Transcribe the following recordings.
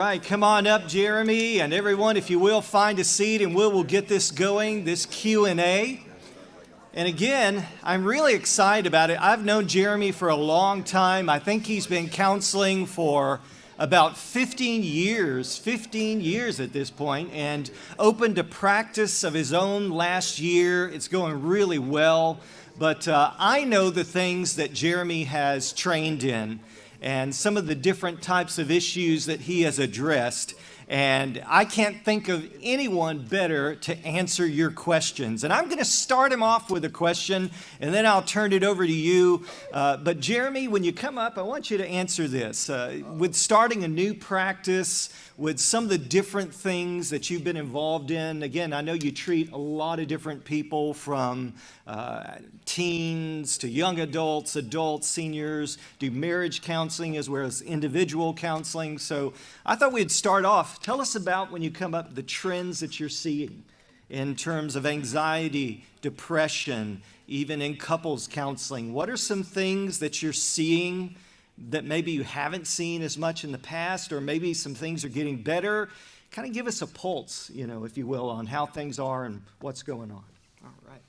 All right, come on up, Jeremy, and everyone, if you will, find a seat, and we'll get this going, this Q&A. And again, I'm really excited about it. I've known Jeremy for a long time. I think he's been counseling for about 15 years at this point, and opened a practice of his own last year. It's going really well, but I know the things that Jeremy has trained in and some of the different types of issues that he has addressed. And I can't think of anyone better to answer your questions. And I'm going to start him off with a question, and then I'll turn it over to you. But Jeremy, when you come up, I want you to answer this. With starting a new practice, with some of the different things that you've been involved in, again, I know you treat a lot of different people from teens to young adults, seniors, do marriage counseling as well as individual counseling. So I thought we'd start off. Tell us about, when you come up, the trends that you're seeing in terms of anxiety, depression, even in couples counseling. What are some things that you're seeing that maybe you haven't seen as much in the past, or maybe some things are getting better? Kind of give us a pulse, if you will, on how things are and what's going on. All right.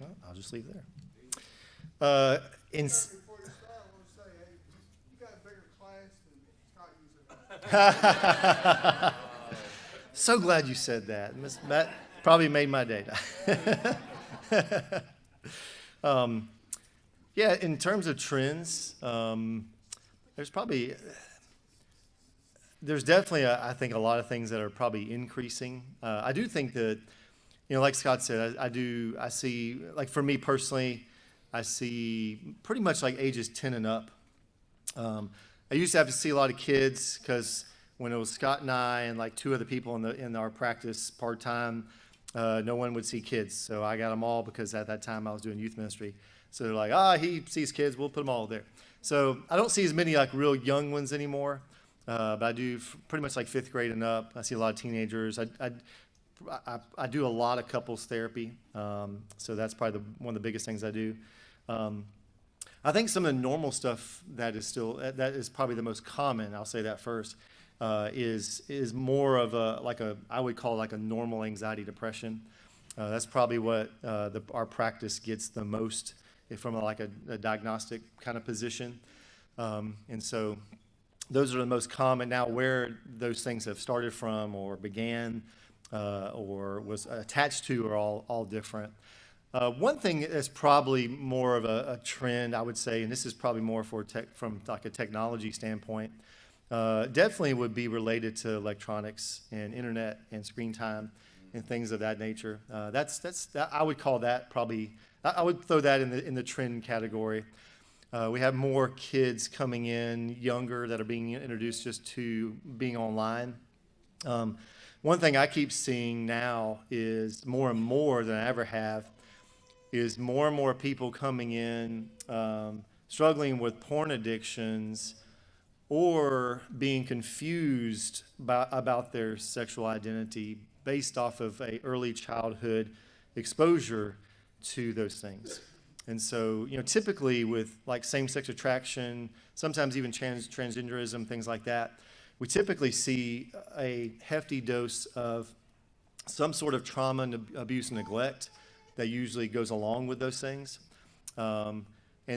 Well, I'll just leave there. So glad you said that. That probably made my day. Yeah, in terms of trends, there's definitely, I think, a lot of things that are probably increasing. I do think that, like Scott said, I see, like for me personally, I see pretty much like ages 10 and up. I used to have to see a lot of kids because when it was Scott and I and like two other people in our practice part-time, no one would see kids. So I got them all because at that time I was doing youth ministry. So they're like, he sees kids, we'll put them all there. So I don't see as many like real young ones anymore, but I do pretty much like fifth grade and up. I see a lot of teenagers. I do a lot of couples therapy, so that's probably one of the biggest things I do. I think some of the normal stuff that is probably the most common, I'll say that first, is more of I would call like a normal anxiety depression. That's probably what our practice gets the most from a diagnostic kind of position. And so those are the most common. Now, where those things have started from or began or was attached to are all different. One thing that's probably more of a trend, I would say, and this is probably more from like a technology standpoint, definitely would be related to electronics and internet and screen time and things of that nature. I would call that probably, I would throw that in the trend category. We have more kids coming in younger that are being introduced just to being online. One thing I keep seeing now is more and more than I ever have is more and more people coming in struggling with porn addictions or being confused about their sexual identity based off of a early childhood exposure to those things. And so, typically with like same-sex attraction, sometimes even transgenderism, things like that, we typically see a hefty dose of some sort of trauma and abuse and neglect that usually goes along with those things. And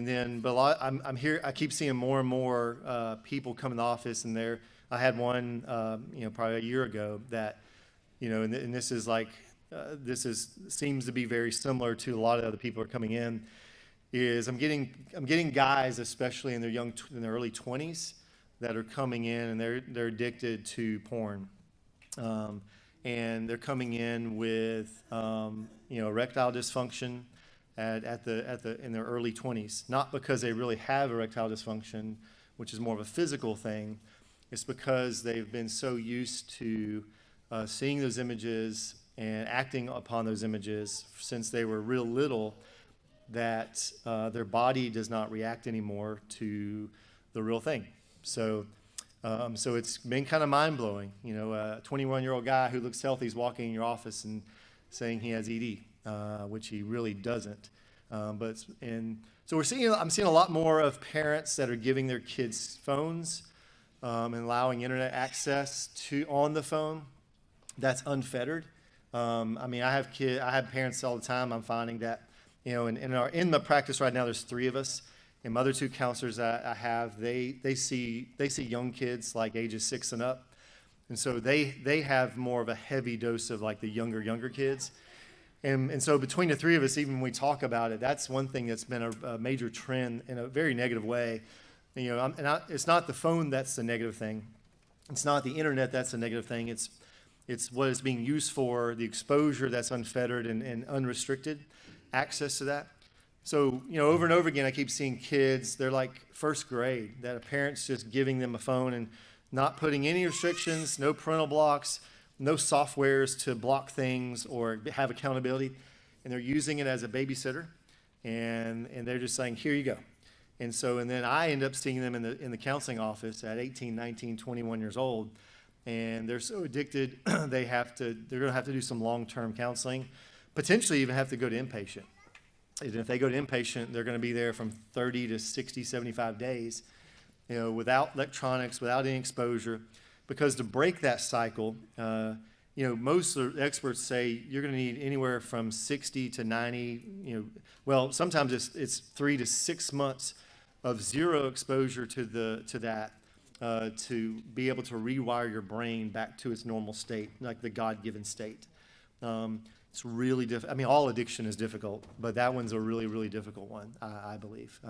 then, but I keep seeing more and more people come in the office, and I had one, probably a year ago that, and this is like, seems to be very similar to a lot of other people who are coming in, is I'm getting guys, especially in their early 20s, that are coming in and they're addicted to porn. And they're coming in with erectile dysfunction in their early 20s, not because they really have erectile dysfunction, which is more of a physical thing. It's because they've been so used to seeing those images and acting upon those images since they were real little, that their body does not react anymore to the real thing. So it's been kind of mind-blowing. A 21-year-old guy who looks healthy is walking in your office and saying he has ED, which he really doesn't. So I'm seeing a lot more of parents that are giving their kids phones and allowing internet access on the phone that's unfettered. I have parents all the time. I'm finding that, in the practice right now, there's 3 of us. And my other 2 counselors I have, they see young kids like ages 6 and up. And so they have more of a heavy dose of like the younger kids. And so between the 3 of us, even when we talk about it, that's one thing that's been a major trend in a very negative way. It's not the phone that's the negative thing. It's not the internet that's the negative thing. It's what it's being used for, the exposure that's unfettered and unrestricted access to that. So, over and over again, I keep seeing kids, they're like first grade, that a parent's just giving them a phone and not putting any restrictions, no parental blocks, no softwares to block things or have accountability. And they're using it as a babysitter. And they're just saying, here you go. And then I end up seeing them in the counseling office at 18, 19, 21 years old. And they're so addicted, they're going to have to do some long-term counseling, potentially even have to go to inpatient. And if they go to inpatient, they're going to be there from 30 to 60, 75 days, without electronics, without any exposure. Because to break that cycle, most of the experts say you're going to need anywhere from 60 to 90, sometimes it's 3 to 6 months of zero exposure to that to be able to rewire your brain back to its normal state, like the God-given state. It's really difficult. All addiction is difficult, but that one's a really, really difficult one, I believe.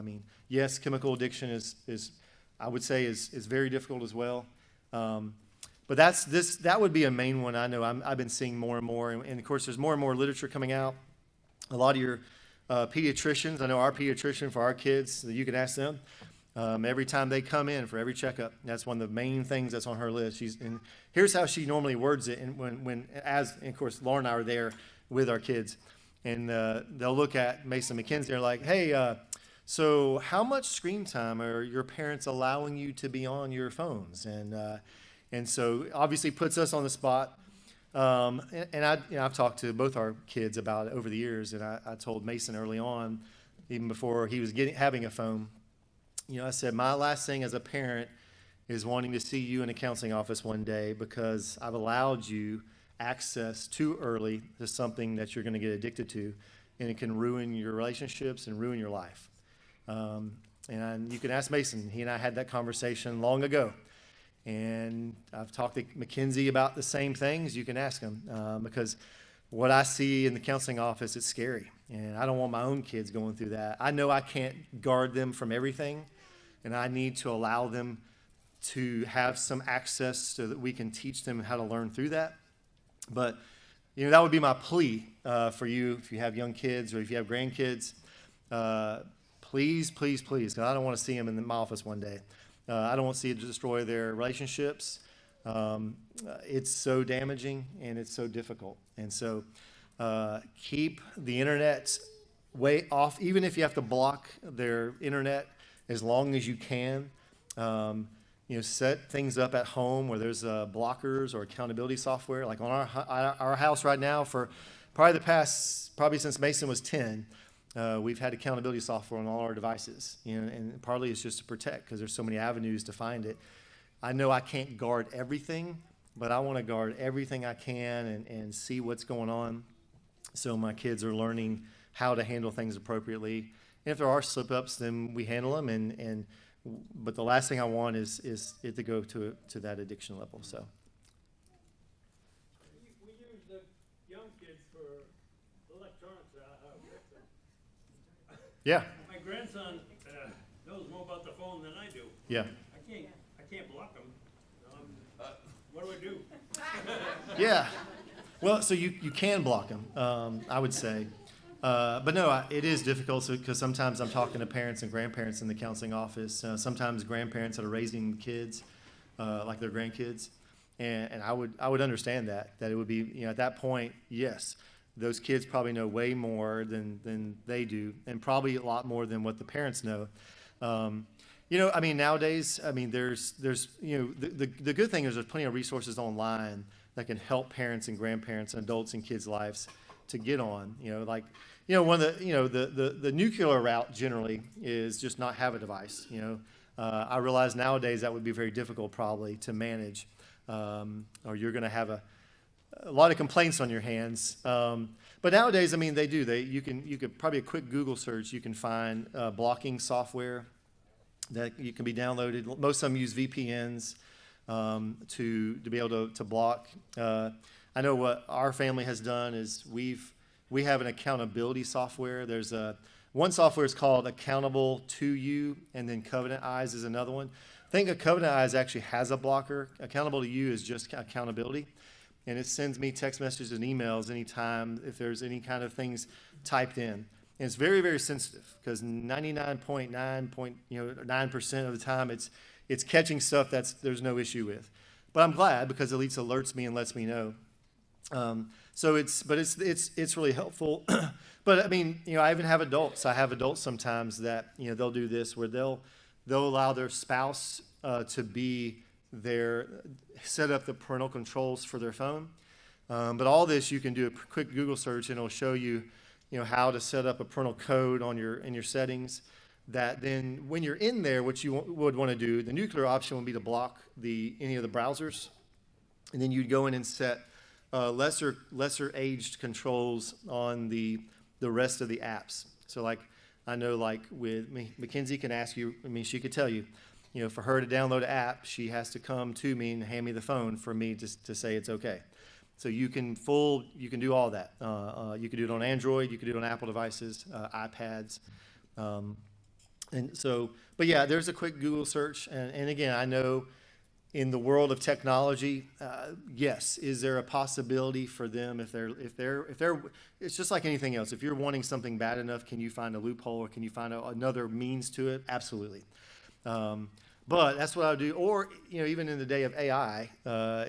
Yes, chemical addiction is I would say is very difficult as well. But that would be a main one I know I've been seeing more and more. And of course, there's more and more literature coming out. A lot of your pediatricians, I know our pediatrician for our kids, that you can ask them. Every time they come in for every checkup, that's one of the main things that's on her list. And here's how she normally words it. And and of course, Laura and I are there with our kids, and they'll look at Mason McKenzie. They're like, "Hey, so how much screen time are your parents allowing you to be on your phones?" And so obviously puts us on the spot. I've talked to both our kids about it over the years, and I told Mason early on, even before he was having a phone. I said, my last thing as a parent is wanting to see you in a counseling office one day because I've allowed you access too early to something that you're going to get addicted to, and it can ruin your relationships and ruin your life. And you can ask Mason. He and I had that conversation long ago. And I've talked to Mackenzie about the same things. You can ask him because what I see in the counseling office, it's scary. And I don't want my own kids going through that. I know I can't guard them from everything, and I need to allow them to have some access so that we can teach them how to learn through that. But, that would be my plea for you if you have young kids or if you have grandkids. Please, please, please, because I don't want to see them in my office one day. I don't want to see it destroy their relationships. It's so damaging and it's so difficult. And so keep the internet way off, even if you have to block their internet as long as you can. Set things up at home where there's blockers or accountability software. Like on our house right now for probably since Mason was 10, we've had accountability software on all our devices, and partly it's just to protect because there's so many avenues to find it. I know I can't guard everything, but I want to guard everything I can and see what's going on so my kids are learning how to handle things appropriately. And if there are slip-ups, then we handle them. But the last thing I want is it to go to that addiction level. So. We use the young kids for electronics. Yeah. My grandson knows more about the phone than I do. Yeah. I can't block him. What do I do? Yeah. Well, so you can block them, I would say. But no, it is difficult because sometimes I'm talking to parents and grandparents in the counseling office. Sometimes grandparents that are raising kids like their grandkids. And I would understand that it would be, at that point, yes, those kids probably know way more than they do, and probably a lot more than what the parents know. Nowadays, there's the good thing is there's plenty of resources online that can help parents and grandparents and adults in kids' lives to get on. one of the nuclear route generally is just not have a device. I realize nowadays that would be very difficult probably to manage, or you're going to have a lot of complaints on your hands. But nowadays, I mean, you could probably a quick Google search, you can find blocking software that you can be downloaded. Most of them use VPNs to be able to block. I know what our family has done is we have an accountability software. There's one software is called Accountable to You, and then Covenant Eyes is another one. I think a Covenant Eyes actually has a blocker. Accountable to You is just accountability. And it sends me text messages and emails anytime if there's any kind of things typed in. And it's very, very sensitive because 99.9% of the time it's catching stuff there's no issue with. But I'm glad because at least alerts me and lets me know. So it's really helpful. But I mean, I even have adults. I have adults sometimes that they'll do this where they'll allow their spouse to be set up the parental controls for their phone. But all this you can do a quick Google search and it'll show you, how to set up a parental code in your settings. That then when you're in there, what you would want to do, the nuclear option would be to block any of the browsers, and then you'd go in and set lesser aged controls on the rest of the apps. So like I know like with Mackenzie can ask you, she could tell you. For her to download an app, she has to come to me and hand me the phone for me to say it's okay. So you can do all that. You can do it on Android, you can do it on Apple devices, iPads. But yeah, there's a quick Google search. And again, I know in the world of technology, yes, is there a possibility for them if they're, it's just like anything else. If you're wanting something bad enough, can you find a loophole or can you find another means to it? Absolutely. But that's what I would do. Or, even in the day of AI,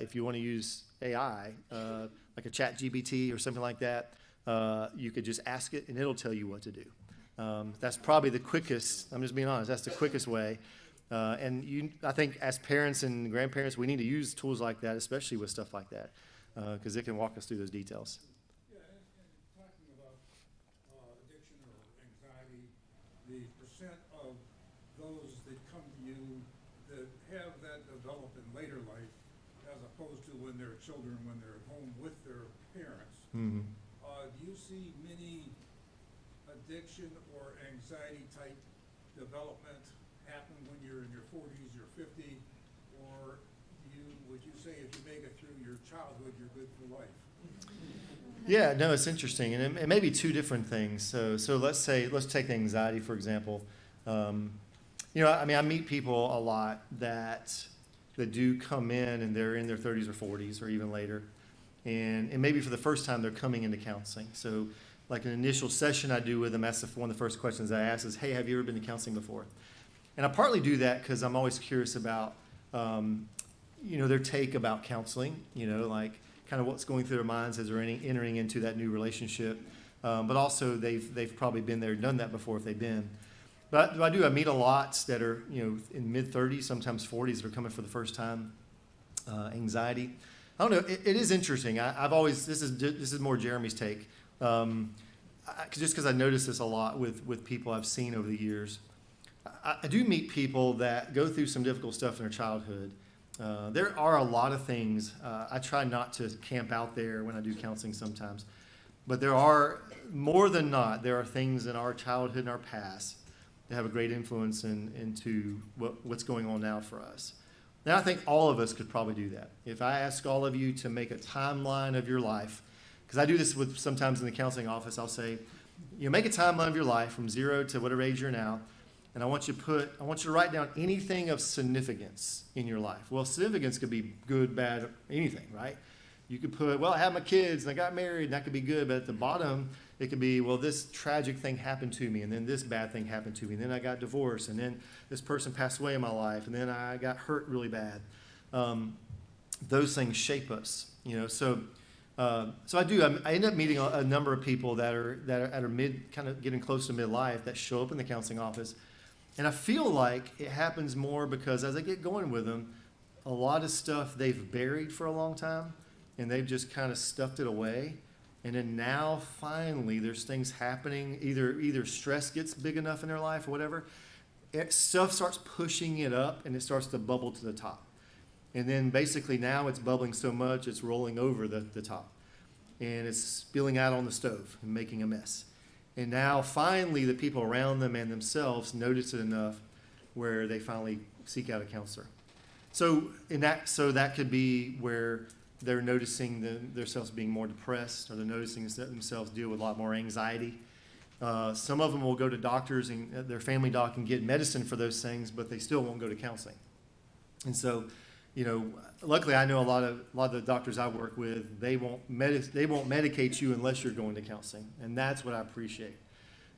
if you want to use AI, like a ChatGPT or something like that, you could just ask it and it'll tell you what to do. That's probably the quickest, I'm just being honest, that's the quickest way. I think as parents and grandparents, we need to use tools like that, especially with stuff like that, because it can walk us through those details. Yeah, and talking about addiction or anxiety, the percent of those that come to you that have that develop in later life, as opposed to when they're children, when they're at home with their parents. Mm-hmm. Do you see many addiction or anxiety type development happen when you're in your 40s, you're 50, or would you say if you make it through your childhood, you're good for life? Yeah, no, it's interesting, and it may be two different things. So let's take anxiety for example. I meet people a lot that do come in and they're in their 30s or 40s or even later, and maybe for the first time they're coming into counseling. So like an initial session I do with them, that's one of the first questions I ask is, hey, have you ever been to counseling before? And I partly do that because I'm always curious about, their take about counseling, like kind of what's going through their minds as they're entering into that new relationship. But also they've probably been there, done that before if they've been. But I meet a lot that are, in mid-30s, sometimes 40s, that are coming for the first time. Anxiety. I don't know. It is interesting. This is more Jeremy's take. Just because I notice this a lot with people I've seen over the years. I do meet people that go through some difficult stuff in their childhood. There are a lot of things. I try not to camp out there when I do counseling sometimes. But there are, more than not, there are things in our childhood and our past that have a great influence into what's going on now for us. Now, I think all of us could probably do that. If I ask all of you to make a timeline of your life, because I do this sometimes in the counseling office, I'll say, make a timeline of your life from 0 to whatever age you're now, and I want you to write down anything of significance in your life. Well, significance could be good, bad, anything, right? You could put, well, I had my kids and I got married, and that could be good, but at the bottom, it could be, well, this tragic thing happened to me, and then this bad thing happened to me, and then I got divorced, and then this person passed away in my life, and then I got hurt really bad. Those things shape us, So I end up meeting a number of people that are mid, kind of getting close to midlife, that show up in the counseling office, and I feel like it happens more because as I get going with them, a lot of stuff they've buried for a long time, and they've just kind of stuffed it away. And then now finally there's things happening, either stress gets big enough in their life or whatever, stuff starts pushing it up and it starts to bubble to the top. And then basically now it's bubbling so much it's rolling over the top. And it's spilling out on the stove and making a mess. And now finally the people around them and themselves notice it enough where they finally seek out a counselor. So that could be where they're noticing themselves being more depressed, or they're noticing themselves deal with a lot more anxiety. Some of them will go to doctors and their family doc and get medicine for those things, but they still won't go to counseling. And so, luckily I know a lot of the doctors I work with, they won't medicate you unless you're going to counseling, and that's what I appreciate,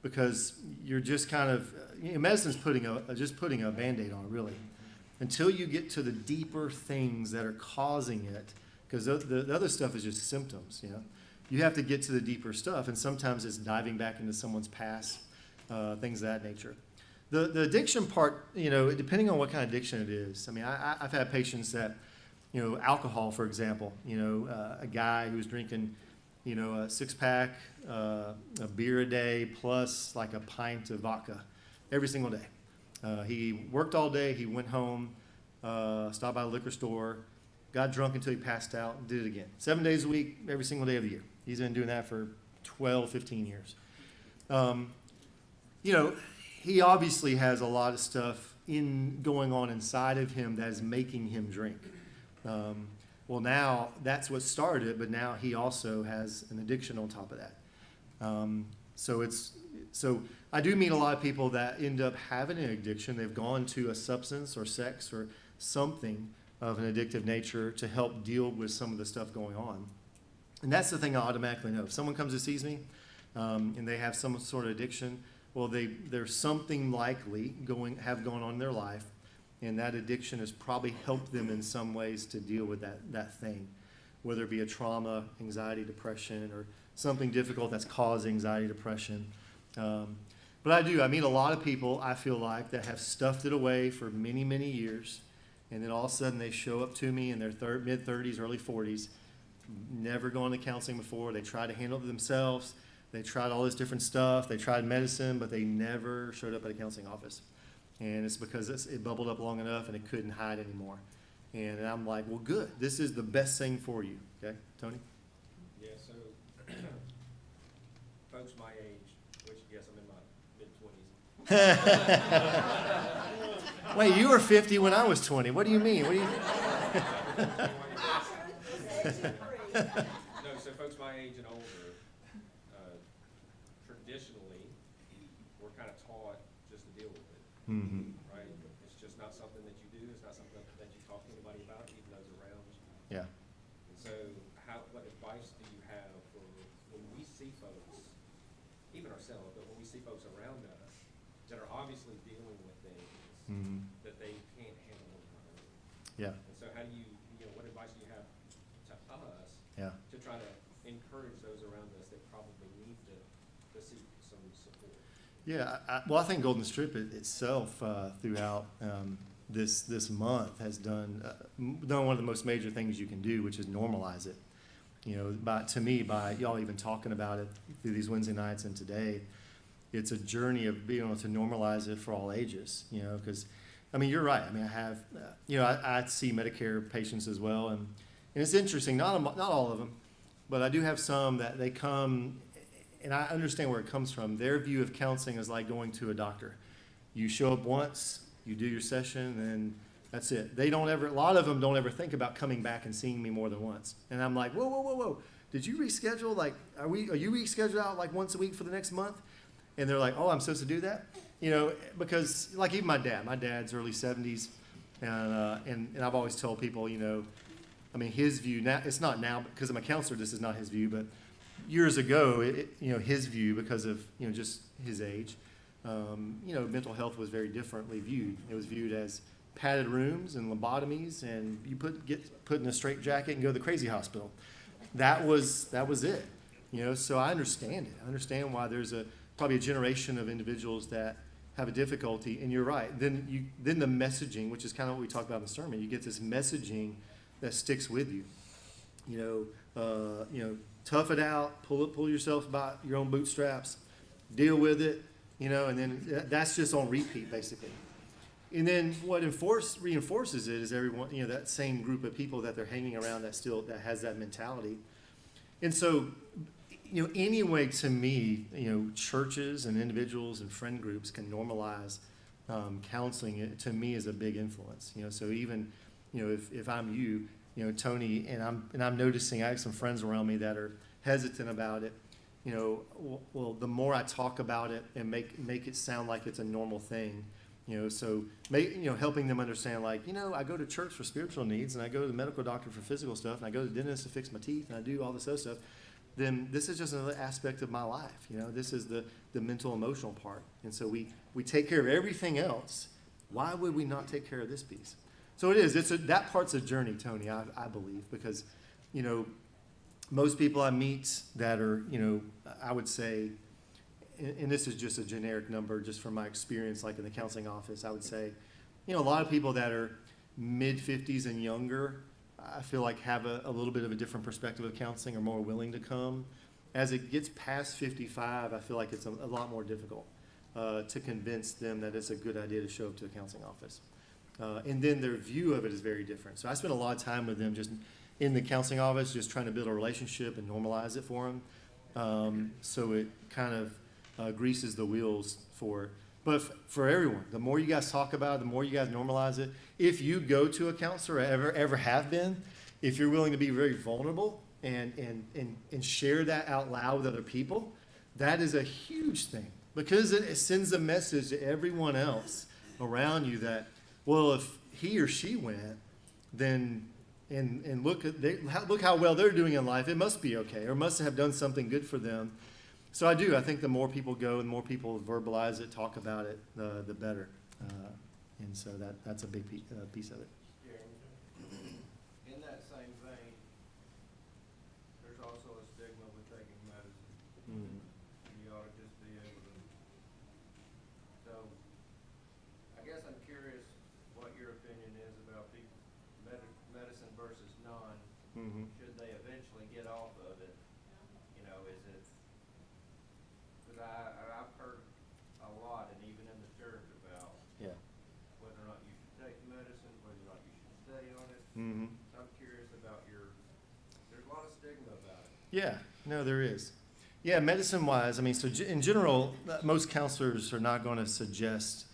because you're just kind of medicine's just putting a Band-Aid on it, really, until you get to the deeper things that are causing it. Because the other stuff is just symptoms, You have to get to the deeper stuff, and sometimes it's diving back into someone's past, things of that nature. The addiction part, depending on what kind of addiction it is. I mean, I've had patients that, alcohol, for example, a guy who's drinking, a 6-pack, a beer a day, plus like a pint of vodka every single day. He worked all day, he went home, stopped by the liquor store, got drunk until he passed out, and did it again. 7 days a week, every single day of the year. He's been doing that for 12, 15 years. He obviously has a lot of stuff going on inside of him that is making him drink. Well, now that's what started it, but now he also has an addiction on top of that. So I do meet a lot of people that end up having an addiction. They've gone to a substance or sex or something of an addictive nature to help deal with some of the stuff going on. And that's the thing I automatically know. If someone comes and sees me and they have some sort of addiction, well, there's something likely going on in their life, and that addiction has probably helped them in some ways to deal with that thing, whether it be a trauma, anxiety, depression, or something difficult that's caused anxiety, depression. But I meet a lot of people, I feel like, that have stuffed it away for many, many years, and then all of a sudden they show up to me in their mid-30s, early 40s, never gone to counseling before. They tried to handle it themselves. They tried all this different stuff. They tried medicine, but they never showed up at a counseling office. And it's because it bubbled up long enough and it couldn't hide anymore. And I'm like, well, good. This is the best thing for you. Okay, Tony? Yeah, so folks my age, which I guess I'm in my mid-20s. Wait, you were 50 when I was 20. What do you mean? No, so folks my age and older, traditionally, we're kind of taught just to deal with it, Mm-hmm. right? It's just not something that you do. It's not something that you talk to anybody about, even those around you. Yeah. And so what advice do you have for when we see folks, even ourselves, but when we see folks around us that are obviously dealing with things Mm-hmm. that they can't handle on their own? Yeah. And so how do you what advice do you have to us Yeah. to try to encourage those around us that probably need to seek some support? Yeah, I think Golden Strip itself throughout this month has done one of the most major things you can do, which is normalize it. By y'all even talking about it through these Wednesday nights and today, it's a journey of being able to normalize it for all ages. Because you're right. I have I see Medicare patients as well, and it's interesting. Not all of them, but I do have some that they come. And I understand where it comes from. Their view of counseling is like going to a doctor. You show up once, you do your session, and that's it. A lot of them don't ever think about coming back and seeing me more than once. And I'm like, whoa. Did you reschedule? Like, are you rescheduled out like once a week for the next month? And they're like, oh, I'm supposed to do that? Because like even my dad's early 70s. And I've always told people, his view, now it's not now because I'm a counselor, this is not his view, but years ago, his view, because of just his age, mental health was very differently viewed. It was viewed as padded rooms and lobotomies, and you get put in a straitjacket and go to the crazy hospital. That was it. So I understand it. I understand why there's probably a generation of individuals that have a difficulty. And you're right. Then the messaging, which is kind of what we talked about in the sermon, you get this messaging that sticks with you. tough it out, pull yourself by your own bootstraps, deal with it, and then that's just on repeat basically. And then what reinforces it is everyone, that same group of people that they're hanging around that has that mentality. And so, anyway, to me, churches and individuals and friend groups can normalize counseling. It, to me, is a big influence. So even, if I'm Tony, and I'm noticing I have some friends around me that are hesitant about it. Well, the more I talk about it and make it sound like it's a normal thing, so helping them understand, like, I go to church for spiritual needs, and I go to the medical doctor for physical stuff, and I go to the dentist to fix my teeth, and I do all this other stuff. Then this is just another aspect of my life. This is the mental, emotional part. And so we take care of everything else. Why would we not take care of this piece? So it is. That part's a journey, Tony, I believe, because, most people I meet that are, I would say, and this is just a generic number just from my experience, like in the counseling office, I would say, a lot of people that are mid-50s and younger, I feel like have a little bit of a different perspective of counseling, are more willing to come. As it gets past 55, I feel like it's a lot more difficult to convince them that it's a good idea to show up to a counseling office. And then their view of it is very different. So I spend a lot of time with them just in the counseling office, just trying to build a relationship and normalize it for them. So it kind of greases the wheels for it. But for everyone, the more you guys talk about it, the more you guys normalize it. If you go to a counselor, ever have been, if you're willing to be very vulnerable and share that out loud with other people, that is a huge thing, because it sends a message to everyone else around you that, well, if he or she went, then and look how well they're doing in life, it must be okay, or must have done something good for them. So I think the more people go and more people verbalize it, talk about it, the better. And so that's a big piece of it. In that same vein, there's also a stigma with taking medicine. Mm. You ought to just be able to. So, I guess I'm curious what your opinion is about people, medicine versus non. Mm-hmm. Should they eventually get off of it? Is it? Because I've heard a lot, and even in the church, about Yeah. whether or not you should take the medicine, whether or not you should stay on it. Mm-hmm. So I'm curious about there's a lot of stigma about it. Yeah, no, there is. Yeah, medicine-wise, so in general, most counselors are not going to suggest,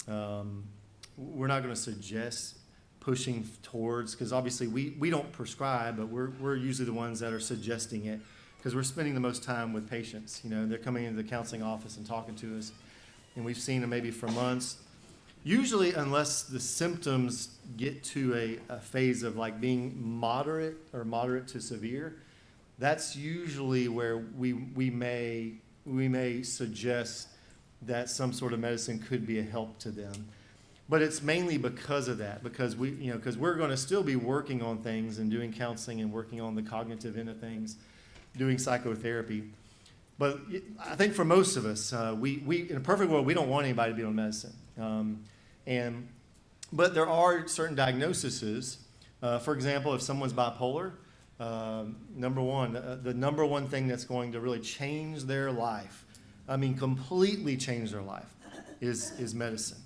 we're not going to suggest pushing towards, because obviously we don't prescribe, but we're usually the ones that are suggesting it, because we're spending the most time with patients. They're coming into the counseling office and talking to us, and we've seen them maybe for months. Usually, unless the symptoms get to a phase of like being moderate or moderate to severe, that's usually where we may suggest that some sort of medicine could be a help to them. But it's mainly because of that, because because we're going to still be working on things and doing counseling and working on the cognitive end of things, doing psychotherapy. But I think for most of us, we in a perfect world, we don't want anybody to be on medicine. But there are certain diagnoses. For example, if someone's bipolar, number one, the number one thing that's going to really change their life, completely change their life, is medicine.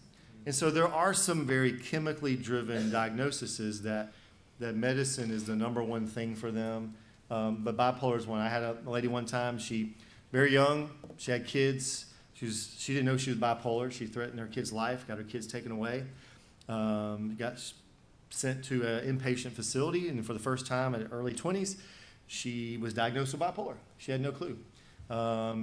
And so there are some very chemically driven diagnoses that medicine is the number one thing for them. But bipolar is one. I had a lady one time, she very young, she had kids. She didn't know she was bipolar. She threatened her kid's life, got her kids taken away, got sent to an inpatient facility, and for the first time in her early 20s, she was diagnosed with bipolar. She had no clue.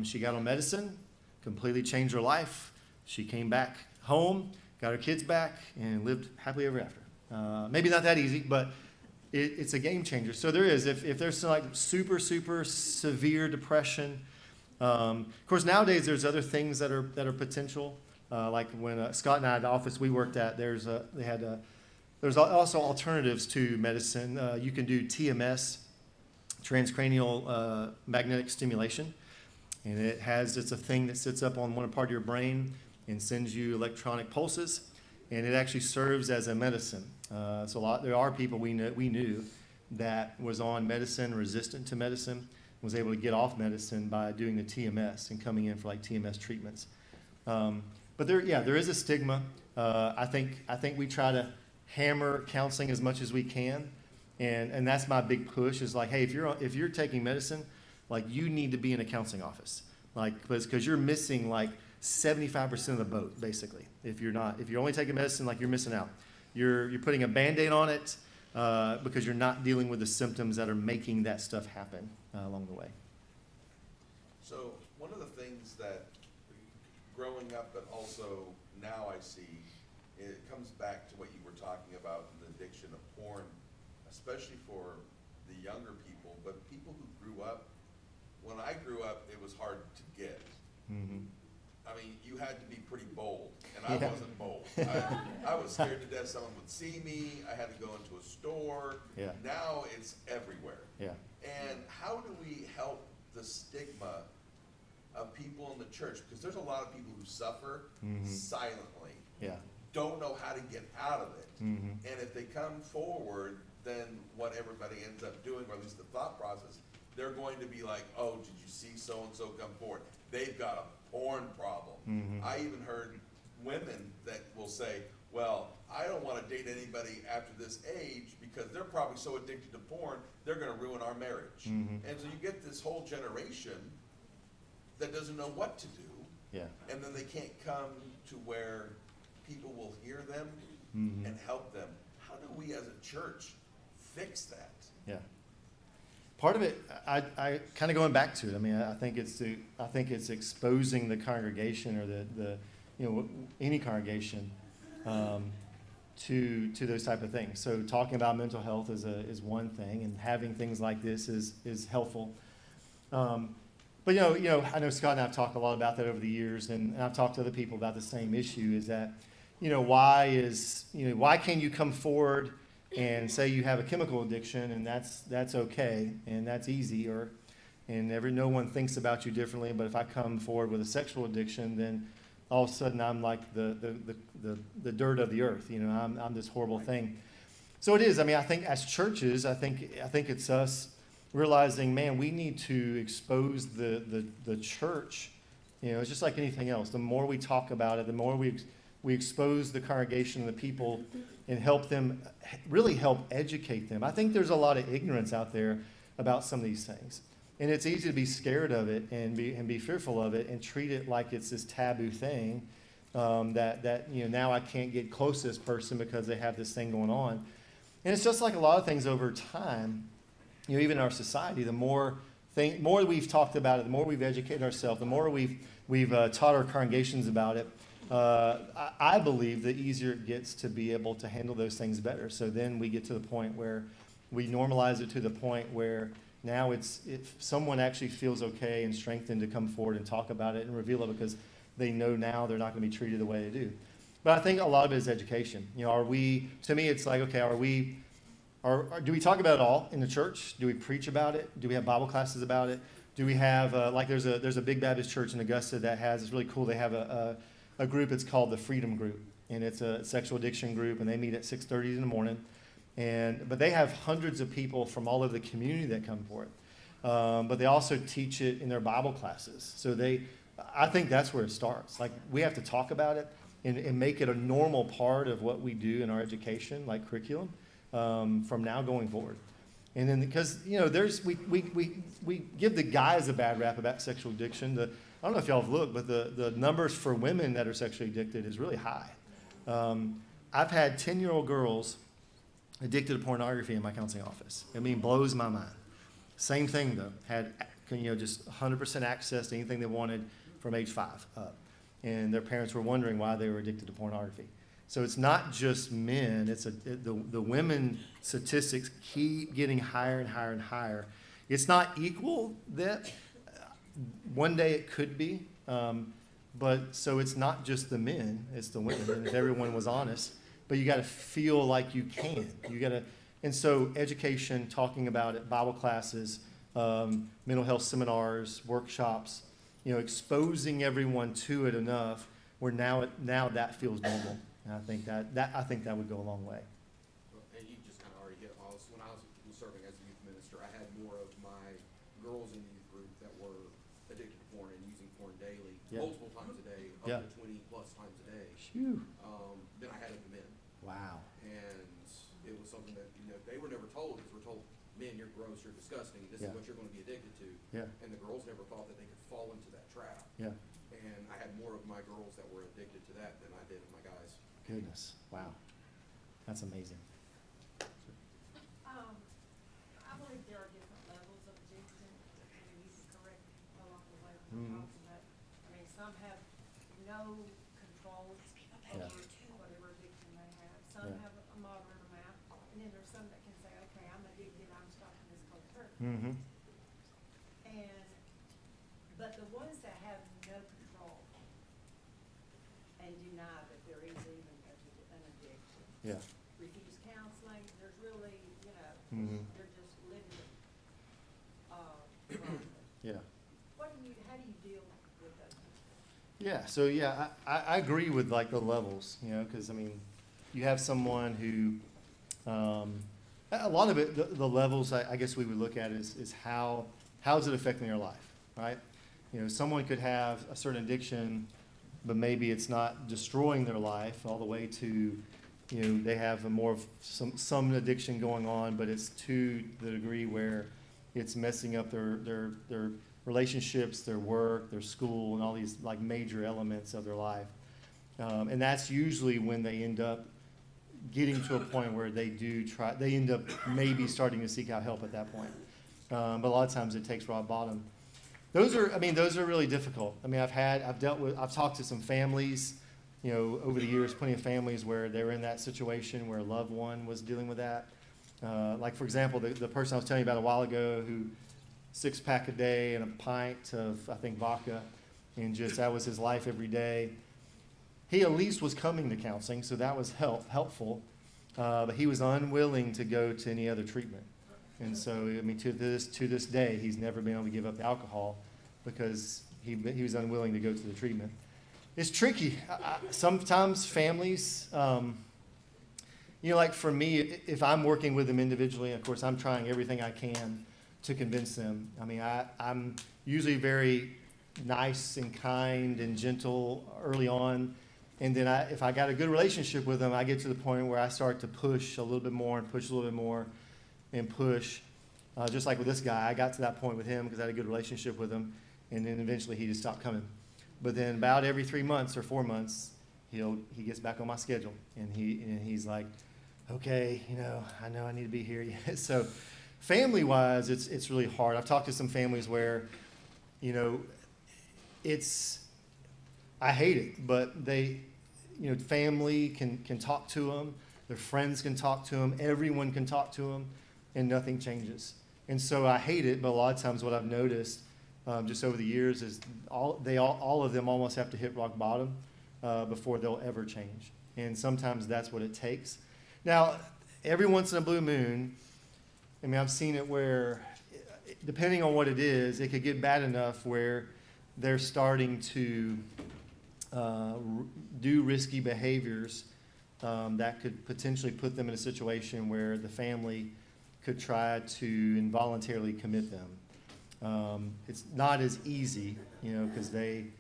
She got on medicine, completely changed her life. She came back home, got her kids back, and lived happily ever after. Maybe not that easy, but it's a game changer. So there is. If there's some like super severe depression, of course nowadays there's other things that are potential. Like when Scott and I at the office we worked at, there's also alternatives to medicine. You can do TMS, transcranial magnetic stimulation, and it's a thing that sits up on one part of your brain and sends you electronic pulses, and it actually serves as a medicine. So there are people we knew that was on medicine, resistant to medicine, was able to get off medicine by doing the TMS and coming in for like TMS treatments. But there is a stigma. I think we try to hammer counseling as much as we can, and that's my big push is like, hey, if you're taking medicine, like you need to be in a counseling office, like because you're missing like 75% of the boat basically. If you're only taking medicine, like you're missing out. You're putting a Band-Aid on it because you're not dealing with the symptoms that are making that stuff happen along the way. So one of the things that growing up, but also now I see, it comes back to what you were talking about, the addiction of porn, especially for the younger people, but people who grew up. When I grew up, it was hard to get. Mm-hmm. I mean, you had to be pretty bold, and I Yeah. wasn't bold. I was scared to death someone would see me. I had to go into a store. Yeah. Now it's everywhere. Yeah. And how do we help the stigma of people in the church? Because there's a lot of people who suffer Mhm. silently, Yeah. don't know how to get out of it. Mhm. And if they come forward, then what everybody ends up doing, or at least the thought process, they're going to be like, oh, did you see so-and-so come forward? They've got a porn problem. Mhm. I even heard women that will say, well, I don't want to date anybody after this age because they're probably so addicted to porn, they're going to ruin our marriage. Mhm. And so you get this whole generation that doesn't know what to do, Yeah. and then they can't come to where people will hear them Mhm. and help them. How do we as a church fix that? Yeah. Part of it, I kind of going back to it. I mean, I think it's exposing the congregation or the any congregation to those type of things. So talking about mental health is one thing, and having things like this is helpful. But I know Scott and I have talked a lot about that over the years, and I've talked to other people about the same issue. Is that why can you come forward and say you have a chemical addiction and that's okay and that's easy, no one thinks about you differently. But if I come forward with a sexual addiction, then all of a sudden I'm like the dirt of the earth. I'm this horrible thing. So it is. I mean, I think as churches, I think it's us realizing, man, we need to expose the church. It's just like anything else. The more we talk about it, the more we expose the congregation and the people and help them, really help educate them. I think there's a lot of ignorance out there about some of these things. And it's easy to be scared of it and be fearful of it and treat it like it's this taboo thing that now I can't get close to this person because they have this thing going on. And it's just like a lot of things over time, even in our society, the more we've talked about it, the more we've educated ourselves, the more we've taught our congregations about it, I believe the easier it gets to be able to handle those things better. So then we get to the point where we normalize it to the point where now if someone actually feels okay and strengthened to come forward and talk about it and reveal it because they know now they're not going to be treated the way they do. But I think a lot of it is education. To me, it's like, okay, do we talk about it all in the church? Do we preach about it? Do we have Bible classes about it? Do we have, there's a big Baptist church in Augusta that has, it's really cool, they have a group, it's called the Freedom Group, and it's a sexual addiction group, and they meet at 6:30 in the morning, but they have hundreds of people from all over the community that come for it, but they also teach it in their Bible classes. So I think that's where it starts. Like, we have to talk about it and make it a normal part of what we do in our education, like curriculum, from now going forward. And then because we give the guys a bad rap about sexual addiction. I don't know if y'all have looked, but the numbers for women that are sexually addicted is really high. I've had 10-year-old girls addicted to pornography in my counseling office. I mean, blows my mind. Same thing though, had just 100% access to anything they wanted from age 5 up, and their parents were wondering why they were addicted to pornography. So it's not just men; the women statistics keep getting higher and higher and higher. It's not equal that. One day it could be, but so it's not just the men, it's the women, and if everyone was honest, but you got to feel like you can. And so education, talking about it, Bible classes, mental health seminars, workshops, exposing everyone to it enough where now that feels normal. And I think that would go a long way. Well, and you just kind of already hit. When I was serving as a youth minister, I had more of my girls in the youth group that were addicted to porn and using porn daily, Yeah. multiple times a day, up Yeah. to 20 plus times a day, Phew. than I had of the men. Wow. And it was something that, they were never told, because we're told, men, you're gross, you're disgusting, this Yeah. is what you're gonna be addicted to. Yeah. And the girls never thought that they could fall into that trap. Yeah. And I had more of my girls that were addicted to that than I did of my guys. Goodness. Wow. That's amazing. I believe there are different levels of addiction, and you can correct along the way when Mhm. we're talking about. I mean, some have no control Yeah. over whatever addiction they have. Some Yeah. have a moderate amount, and then there's some that can say, okay, I'm addicted, I'm stopping this cold turkey. Mm-hmm. And, but the ones that have no control and deny that there is even an addiction, Yeah. refuse counseling, there's really, Mhm. they're just living, wrongly. Yeah. How do you deal with those? Yeah, so yeah, I agree with like the levels, because I mean, you have someone who, a lot of it, the levels I guess we would look at is how's it affecting their life, right? Someone could have a certain addiction, but maybe it's not destroying their life all the way to, they have a more of some addiction going on, but it's to the degree where it's messing up their relationships, their work, their school, and all these like major elements of their life. And that's usually when they end up getting to a point where they end up maybe starting to seek out help at that point. But a lot of times it takes rock bottom. Those are really difficult. I mean, I've talked to some families, over the years, plenty of families where they were in that situation where a loved one was dealing with that. Like for example, the person I was telling you about a while ago who 6-pack a day and a pint of, I think, vodka, and just that was his life every day. He at least was coming to counseling, so that was helpful, but he was unwilling to go to any other treatment. And so, I mean, to this day, he's never been able to give up alcohol because he was unwilling to go to the treatment. It's tricky. Sometimes families, like for me, if I'm working with them individually, of course, I'm trying everything I can to convince them. I mean, I'm usually very nice and kind and gentle early on. And then if I got a good relationship with them, I get to the point where I start to push a little bit more and push a little bit more and push. Just like with this guy, I got to that point with him because I had a good relationship with him. And then eventually he just stopped coming. But then about every 3 months or 4 months, he gets back on my schedule. And he's like, okay, I know I need to be here. So family-wise, it's really hard. I've talked to some families where, I hate it, but family can talk to them, their friends can talk to them, everyone can talk to them, and nothing changes. And so I hate it, but a lot of times what I've noticed just over the years is all of them almost have to hit rock bottom before they'll ever change. And sometimes that's what it takes. Now, every once in a blue moon, I mean, I've seen it where, depending on what it is, it could get bad enough where they're starting to do risky behaviors that could potentially put them in a situation where the family could try to involuntarily commit them. It's not as easy, because they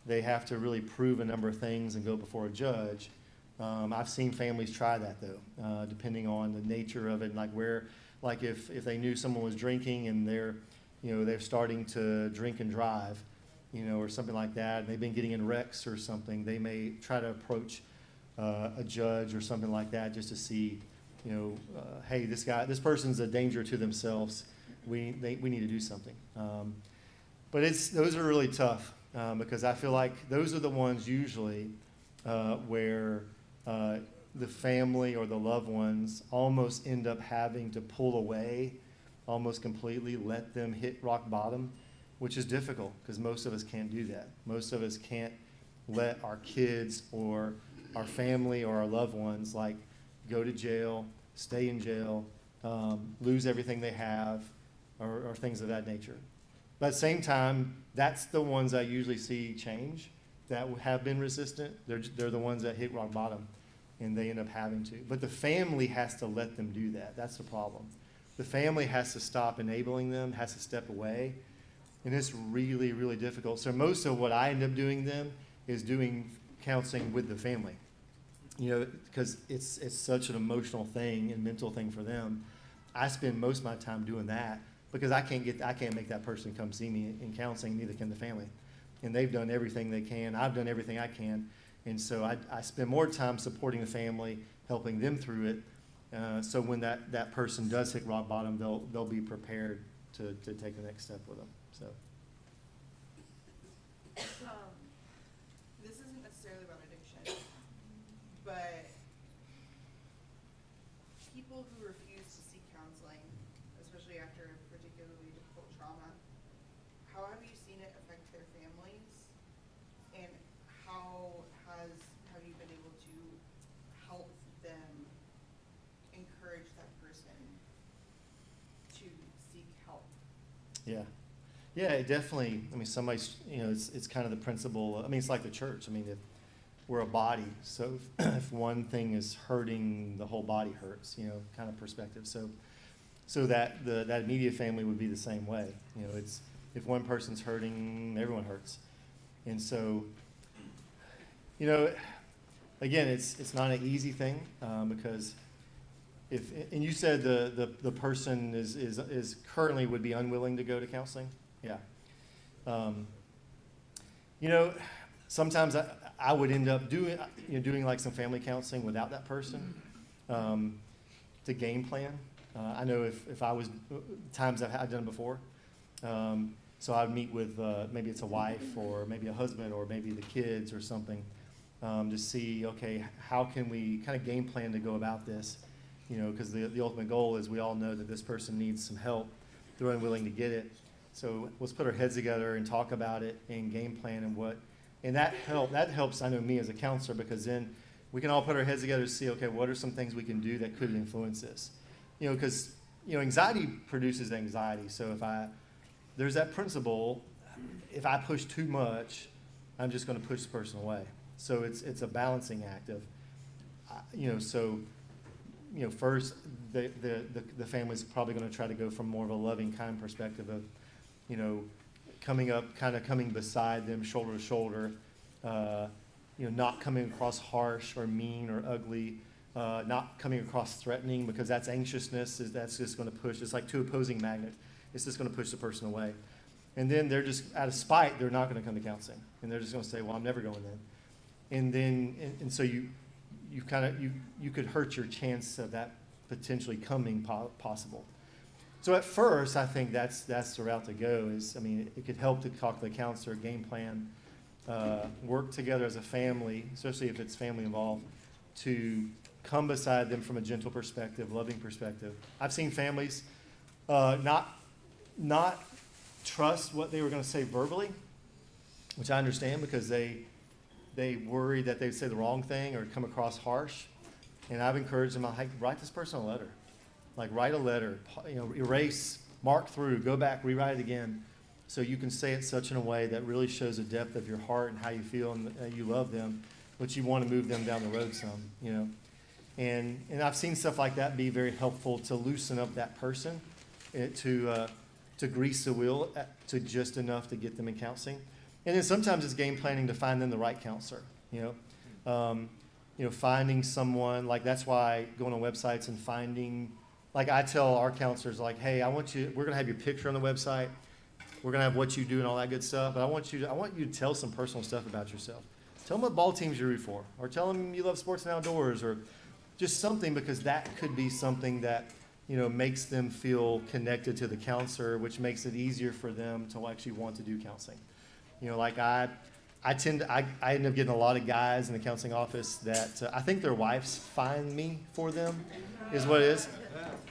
have to really prove a number of things and go before a judge. I've seen families try that though, depending on the nature of it, and like if they knew someone was drinking and they're starting to drink and drive, or something like that, and they've been getting in wrecks or something, they may try to approach a judge or something like that just to see, hey, this person's a danger to themselves. We need to do something. But those are really tough because I feel like those are the ones usually where the family or the loved ones almost end up having to pull away almost completely, let them hit rock bottom, which is difficult because most of us can't do that. Most of us can't let our kids or our family or our loved ones go to jail, stay in jail, lose everything they have, or things of that nature. But at the same time, that's the ones I usually see change that have been resistant. They're the ones that hit rock bottom, and they end up having to. But the family has to let them do that. That's the problem. the family has to stop enabling them, has to step away. And it's really, really difficult. So most of what I end up doing then is doing counseling with the family. Because it's such an emotional thing and mental thing for them. I spend most of my time doing that because I can't make that person come see me in counseling, neither can the family. And they've done everything they can. I've done everything I can. And so I spend more time supporting the family, helping them through it. So when that person does hit rock bottom, they'll be prepared to take the next step with them. So. This isn't necessarily about addiction, but people who refuse to seek counseling, especially after a particularly difficult trauma, how have you seen it affect their families? And how have you been able to help them encourage that person to seek help? Yeah. Yeah, it definitely, somebody's, it's kind of the principle, it's like the church. If we're a body, so if one thing is hurting, the whole body hurts, kind of perspective. So that that immediate family would be the same way. It's, if one person's hurting, everyone hurts. And so, again, it's not an easy thing, because and you said the person is currently would be unwilling to go to counseling. Yeah. Sometimes I would end up doing like some family counseling without that person, to game plan. I know if I was, times I've done it before. So I'd meet with, maybe it's a wife or maybe a husband or maybe the kids or something, to see, okay, how can we kind of game plan to go about this? Because the ultimate goal is we all know that this person needs some help. They're unwilling to get it. So let's put our heads together and talk about it and game plan and that helps, I know, me as a counselor, because then we can all put our heads together to see, okay, what are some things we can do that could influence this? Because, anxiety produces anxiety. So there's that principle, if I push too much, I'm just going to push the person away. So it's a balancing act of, first the family's probably going to try to go from more of a loving, kind perspective of, coming beside them shoulder to shoulder, not coming across harsh or mean or ugly, not coming across threatening, because that's anxiousness, that's just going to push. It's like two opposing magnets. It's just going to push the person away. And then they're just, out of spite, they're not going to come to counseling. And they're just going to say, well, I'm never going then. And then, and so you could hurt your chance of that potentially coming possible. So at first, I think that's the route to go. It could help to talk to the counselor, game plan, work together as a family, especially if it's family involved, to come beside them from a gentle perspective, loving perspective. I've seen families not trust what they were going to say verbally, which I understand, because they worry that they'd say the wrong thing or come across harsh. And I've encouraged them, write this person a letter. Write a letter, erase, mark through, go back, rewrite it again, so you can say it such in a way that really shows the depth of your heart and how you feel and you love them, but you want to move them down the road some, And I've seen stuff like that be very helpful to loosen up that person, to grease the wheel to just enough to get them in counseling. And then sometimes it's game planning to find them the right counselor, finding someone, that's why going on websites and finding, I tell our counselors, hey, we're going to have your picture on the website. We're going to have what you do and all that good stuff. But I want you to tell some personal stuff about yourself. Tell them what ball teams you root for, or tell them you love sports and outdoors, or just something, because that could be something that, makes them feel connected to the counselor, which makes it easier for them to actually want to do counseling. I end up getting a lot of guys in the counseling office that I think their wives find me for them, is what it is.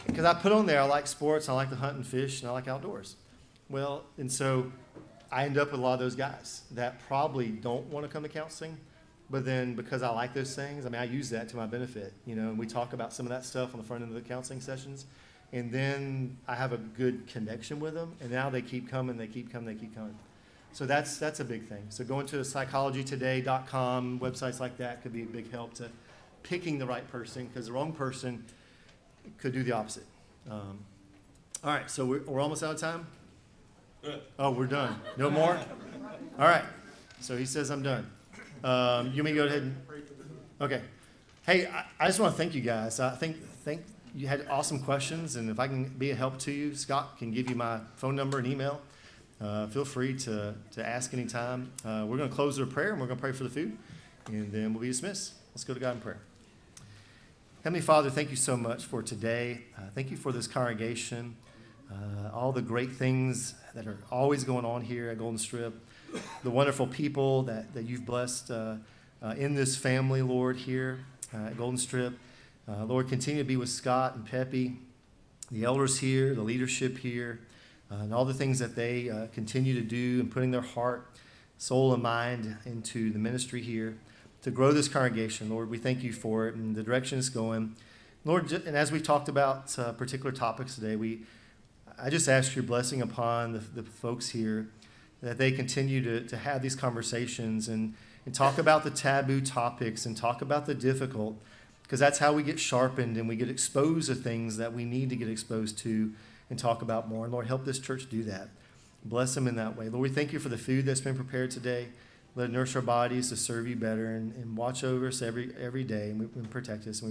Because I put on there, I like sports, I like to hunt and fish, and I like outdoors. Well, and so I end up with a lot of those guys that probably don't want to come to counseling, but then because I like those things, I use that to my benefit. And we talk about some of that stuff on the front end of the counseling sessions, and then I have a good connection with them, and now they keep coming, they keep coming. So that's a big thing. So going to psychologytoday.com, websites like that could be a big help to picking the right person, because the wrong person could do the opposite. All right, so we're almost out of time? Oh, we're done. No more? All right. So he says I'm done. You may go ahead and, okay. Hey, I just want to thank you guys. I think you had awesome questions, and if I can be a help to you, Scott can give you my phone number and email. Feel free to ask anytime. We're going to close with a prayer, and we're going to pray for the food, and then we'll be dismissed. Let's go to God in prayer. Heavenly Father, thank you so much for today. Thank you for this congregation, all the great things that are always going on here at Golden Strip, the wonderful people that you've blessed in this family, Lord, here at Golden Strip. Lord, continue to be with Scott and Peppy, the elders here, the leadership here, and all the things that they continue to do and putting their heart, soul, and mind into the ministry here to grow this congregation. Lord, we thank you for it and the direction it's going. Lord, and as we've talked about particular topics today, I just ask your blessing upon the folks here, that they continue to have these conversations and talk about the taboo topics and talk about the difficult, because that's how we get sharpened and we get exposed to things that we need to get exposed to and talk about more. And Lord, help this church do that. Bless them in that way. Lord, we thank you for the food that's been prepared today. Let it nourish our bodies to serve you better and watch over us every day and protect us. And we